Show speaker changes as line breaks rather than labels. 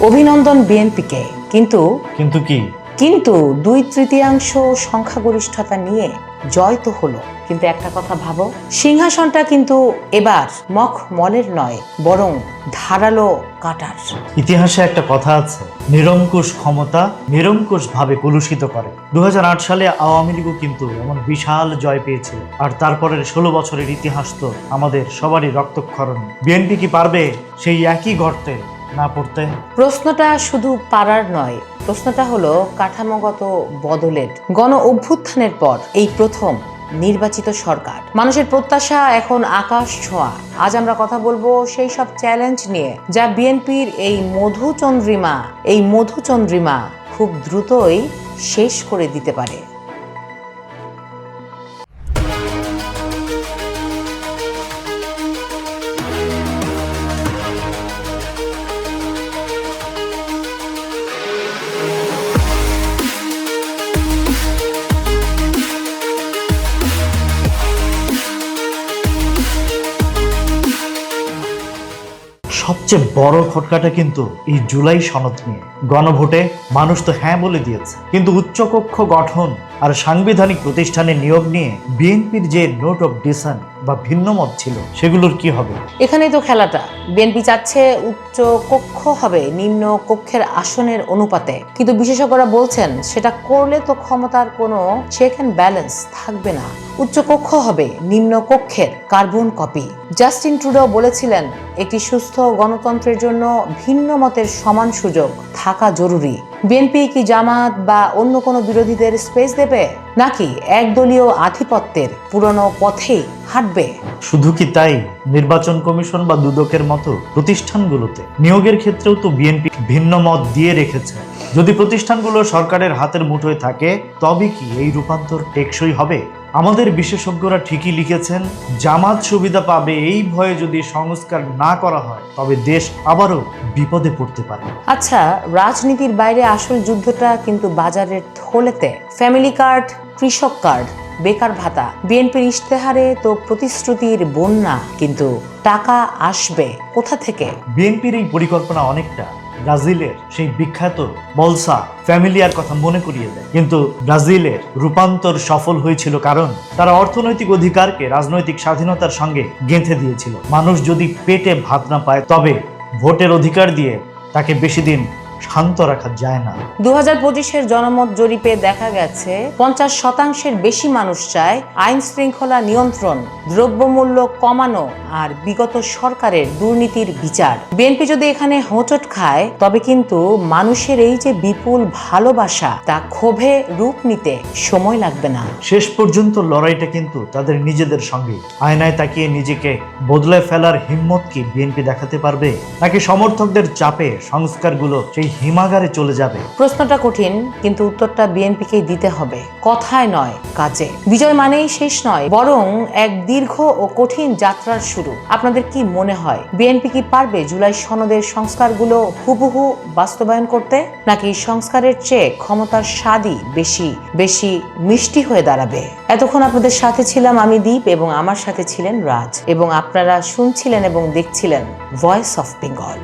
অভিনন্দন বিএনপিকে। কিন্তু
কিন্তু কি?
কিন্তু 2/3 সংখ্যাগরিষ্ঠতা নিয়ে জয় তো হলো, কিন্তু একটা কথা ভাবো, সিংহাসনটা কিন্তু এবার মখমলের নয়, বরং ধারালো কাঁটার।
ইতিহাসে একটা কথা আছে, নিরঙ্কুশ ক্ষমতা নিরঙ্কুশ ভাবে কলুষিত করে। 2008 সালে আওয়ামী লীগও কিন্তু এমন বিশাল জয় পেয়েছিল, আর তারপরের 16 বছরের ইতিহাস তো আমাদের সবারই রক্তক্ষরণ। বিএনপি কি পারবে সেই একই গর্তে না পড়তে?
প্রশ্নটা শুধু পারার নয়, প্রশ্নটা হলো কাঠামোগত বদলের। গণ অভ্যুত্থানের পর এই প্রথম নির্বাচিত সরকার, মানুষের প্রত্যাশা এখন আকাশ ছোঁয়া। আজ আমরা কথা বলবো সেই সব চ্যালেঞ্জ নিয়ে যা বিএনপির এই মধুচন্দ্রিমা খুব দ্রুতই শেষ করে দিতে পারে।
সবচেয়ে বড় খটকাটা কিন্তু এই জুলাই সনদ নিয়ে। গণভোটে মানুষ তো হ্যাঁ বলে দিয়েছে, কিন্তু উচ্চকক্ষ গঠন আর সাংবিধানিক প্রতিষ্ঠানে নিয়োগ নিয়ে বিএনপির যে নোট অফ ডিসেন্ট বা ভিন্ন মত ছিল, সেগুলোর কি হবে?
এখানেই তো খেলাটা। বিএনপি চাচ্ছে উচ্চ কক্ষ হবে নিম্ন কক্ষের আসনের অনুপাতে, কিন্তু বিশেষজ্ঞরা বলছেন সেটা করলে তো ক্ষমতার কোনো চেক অ্যান্ড ব্যালেন্স থাকবে না। উচ্চ কক্ষ হবে নিম্ন কক্ষের কার্বন কপি। জাস্টিন ট্রুডো বলেছিলেন, একটি সুস্থ গণতন্ত্রের জন্য ভিন্ন মতের সমান সুযোগ থাকা জরুরি। বিএনপি কি জামাত বা অন্য কোনো বিরোধীদের স্পেস দেবে, নাকি একদলীয় আধিপত্যের পুরনো পথেই হাঁটবে?
শুধু কি তাই, নির্বাচন কমিশন বা দুদকের মতো প্রতিষ্ঠানগুলোতে নিয়োগের ক্ষেত্রেও তো বিএনপি ভিন্ন মত দিয়ে রেখেছে। যদি প্রতিষ্ঠানগুলো সরকারের হাতের মুঠোয় থাকে, তবে কি এই রূপান্তর টেকসই হবে? আমাদের বিশেষজ্ঞরা ঠিকই লিখেছেন, জামাত সুবিধা পাবে এই ভয়ে যদি সংস্কার না করা হয়, তবে দেশ আবারও বিপদে পড়তে পারে।
আচ্ছা, রাজনীতির বাইরে আসল যুদ্ধটা কিন্তু বাজারের থলেতে। ফ্যামিলি কার্ড, কৃষক কার্ড, বেকার ভাতা। বিএনপির ইশতেহারে তো প্রতিশ্রুতির বন্যা, কিন্তু টাকা আসবে কোথা থেকে?
বিএনপির এই পরিকল্পনা অনেকটা ব্রাজিলের সেই বিখ্যাত বলসা ফ্যামিলিয়ার কথা মনে করিয়ে দেয়। কিন্তু ব্রাজিলের রূপান্তর সফল হয়েছিল কারণ তারা অর্থনৈতিক অধিকারকে রাজনৈতিক স্বাধীনতার সঙ্গে গেঁথে দিয়েছিল। মানুষ যদি পেটে ভাত না পায়, তবে ভোটের অধিকার দিয়ে তাকে বেশি দিন শান্ত রাখা যায় না।
2025-এর জনমত জরিপে দেখা গেছে 50% বেশি মানুষ চায় আইন শৃঙ্খলা নিয়ন্ত্রণ, দ্রব্যমূল্য কমানো আর বিগত সরকারের দুর্নীতির বিচার। বিএনপি যদি এখানে হোঁচট খায়, তবে কিন্তু মানুষের এই যে বিপুল ভালোবাসা, তা ক্ষোভে রূপ নিতে সময় লাগবে না।
শেষ পর্যন্ত লড়াইটা কিন্তু তাদের নিজেদের সঙ্গে। আয়নায় তাকিয়ে নিজেকে বদলে ফেলার হিম্মত কি বিএনপি দেখাতে পারবে, নাকি সমর্থকদের চাপে সংস্কারগুলো সেই হিমাগারে চলে যাবে?
প্রশ্নটা কঠিন, কিন্তু উত্তরটা বিএনপিকেই দিতে হবে, কথায় নয় কাজে। বিজয় মানেই শেষ নয়, বরং এক দীর্ঘ ও কঠিন যাত্রার শুরু। আপনাদের কি মনে হয়, বিএনপি কি পারবে জুলাই সনদের সংস্কারগুলো হুবহু বাস্তবায়ন করতে, নাকি সংস্কারের চেয়ে ক্ষমতার স্বাদই বেশি বেশি মিষ্টি হয়ে দাঁড়াবে? এতক্ষণ আপনাদের সাথে ছিলাম আমি দীপ, এবং আমার সাথে ছিলেন রাজ, এবং আপনারা শুনছিলেন এবং দেখছিলেন ভয়েস অফ বেঙ্গল।